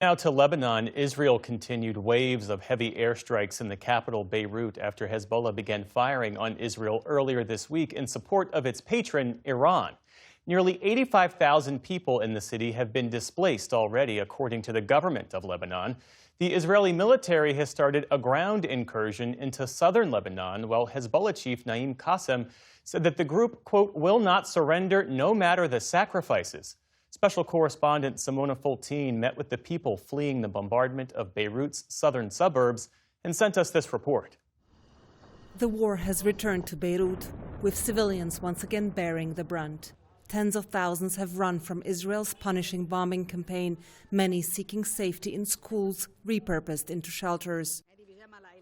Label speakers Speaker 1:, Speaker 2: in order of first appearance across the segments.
Speaker 1: Now to Lebanon, Israel continued waves of heavy airstrikes in the capital, Beirut, after Hezbollah began firing on Israel earlier this week in support of its patron, Iran. Nearly 85,000 people in the city have been displaced already, according to the government of Lebanon. The Israeli military has started a ground incursion into southern Lebanon, while Hezbollah chief Naim Qassem said that the group, quote, will not surrender no matter the sacrifices. Special correspondent Simona Foltine met with the people fleeing the bombardment of Beirut's southern suburbs and sent us this report.
Speaker 2: The war has returned to Beirut, with civilians once again bearing the brunt. Tens of thousands have run from Israel's punishing bombing campaign, many seeking safety in schools repurposed into shelters.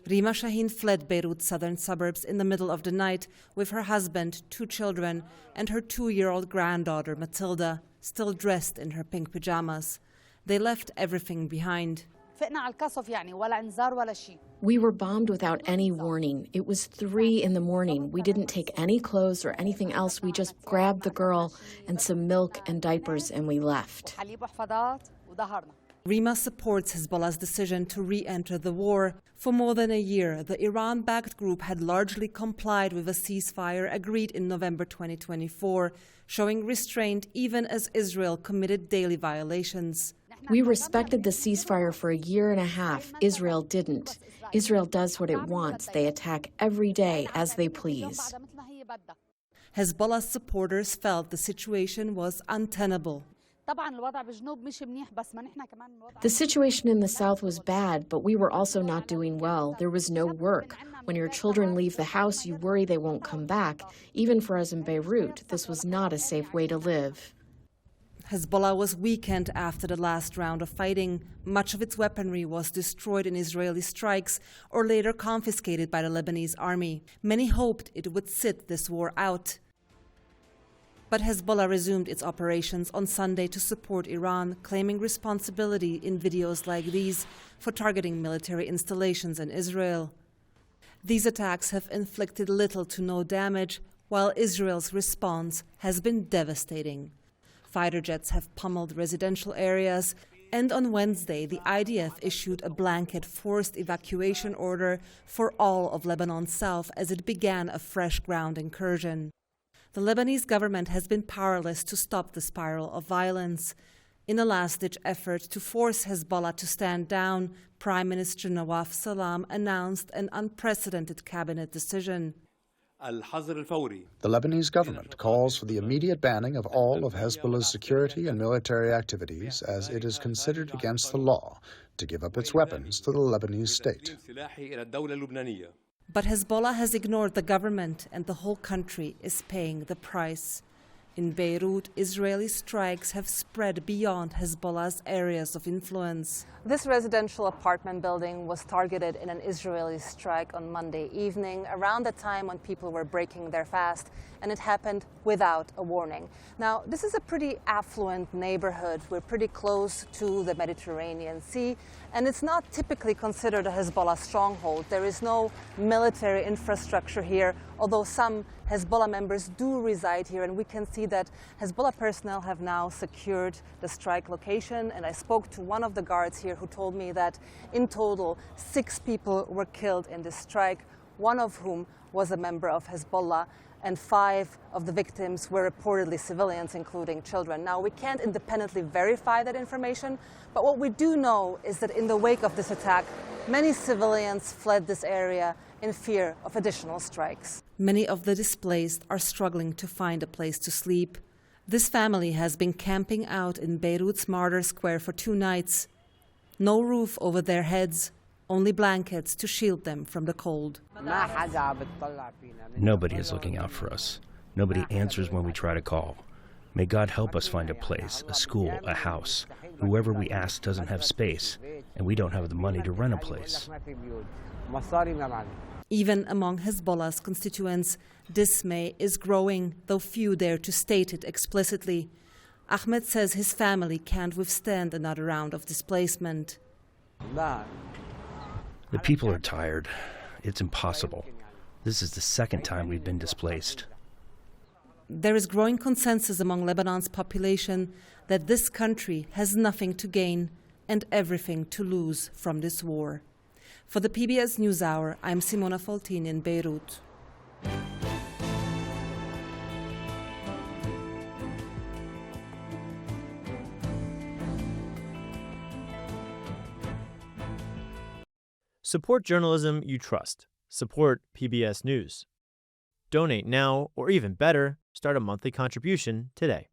Speaker 2: Rima Shaheen fled Beirut's southern suburbs in the middle of the night with her husband, 2 children, and her 2-year-old granddaughter, Matilda, still dressed in her pink pajamas. They left everything behind.
Speaker 3: We were bombed without any warning. It was 3 in the morning. We didn't take any clothes or anything else. We just grabbed the girl and some milk and diapers and we left.
Speaker 2: Rima supports Hezbollah's decision to re-enter the war. For more than a year, the Iran-backed group had largely complied with a ceasefire agreed in November 2024, showing restraint even as Israel committed daily violations.
Speaker 3: We respected the ceasefire for a year and a half. Israel didn't. Israel does what it wants. They attack every day as they please.
Speaker 2: Hezbollah supporters felt the situation was untenable.
Speaker 3: The situation in the south was bad, but we were also not doing well. There was no work. When your children leave the house, you worry they won't come back. Even for us in Beirut, this was not a safe way to live.
Speaker 2: Hezbollah was weakened after the last round of fighting. Much of its weaponry was destroyed in Israeli strikes or later confiscated by the Lebanese army. Many hoped it would sit this war out. But Hezbollah resumed its operations on Sunday to support Iran, claiming responsibility in videos like these for targeting military installations in Israel. These attacks have inflicted little to no damage, while Israel's response has been devastating. Fighter jets have pummeled residential areas, and on Wednesday, the IDF issued a blanket forced evacuation order for all of Lebanon's south as it began a fresh ground incursion. The Lebanese government has been powerless to stop the spiral of violence. In a last-ditch effort to force Hezbollah to stand down, Prime Minister Nawaf Salam announced an unprecedented cabinet decision.
Speaker 4: The Lebanese government calls for the immediate banning of all of Hezbollah's security and military activities as it is considered against the law to give up its weapons to the Lebanese state.
Speaker 2: But Hezbollah has ignored the government, and the whole country is paying the price. In Beirut, Israeli strikes have spread beyond Hezbollah's areas of influence. This residential apartment building was targeted in an Israeli strike on Monday evening, around the time when people were breaking their fast, and it happened without a warning. Now, this is a pretty affluent neighborhood. We're pretty close to the Mediterranean Sea, and it's not typically considered a Hezbollah stronghold. There is no military infrastructure here, although some Hezbollah members do reside here, and we can see that Hezbollah personnel have now secured the strike location. And I spoke to one of the guards here who told me that in total 6 people were killed in this strike, one of whom was a member of Hezbollah, and 5 of the victims were reportedly civilians, including children. Now, we can't independently verify that information, but what we do know is that in the wake of this attack, many civilians fled this area in fear of additional strikes. Many of the displaced are struggling to find a place to sleep. This family has been camping out in Beirut's Martyr Square for 2 nights. No roof over their heads, only blankets to shield them from the cold.
Speaker 5: Nobody is looking out for us. Nobody answers when we try to call. May God help us find a place, a school, a house. Whoever we ask doesn't have space, and we don't have the money to rent a place.
Speaker 2: Even among Hezbollah's constituents, dismay is growing, though few dare to state it explicitly. Ahmed says his family can't withstand another round of displacement.
Speaker 5: The people are tired. It's impossible. This is the 2nd time we've been displaced.
Speaker 2: There is growing consensus among Lebanon's population that this country has nothing to gain, and everything to lose from this war. For the PBS NewsHour, I'm Simona Foltini in Beirut.
Speaker 6: Support journalism you trust. Support PBS News. Donate now, or even better, start a monthly contribution today.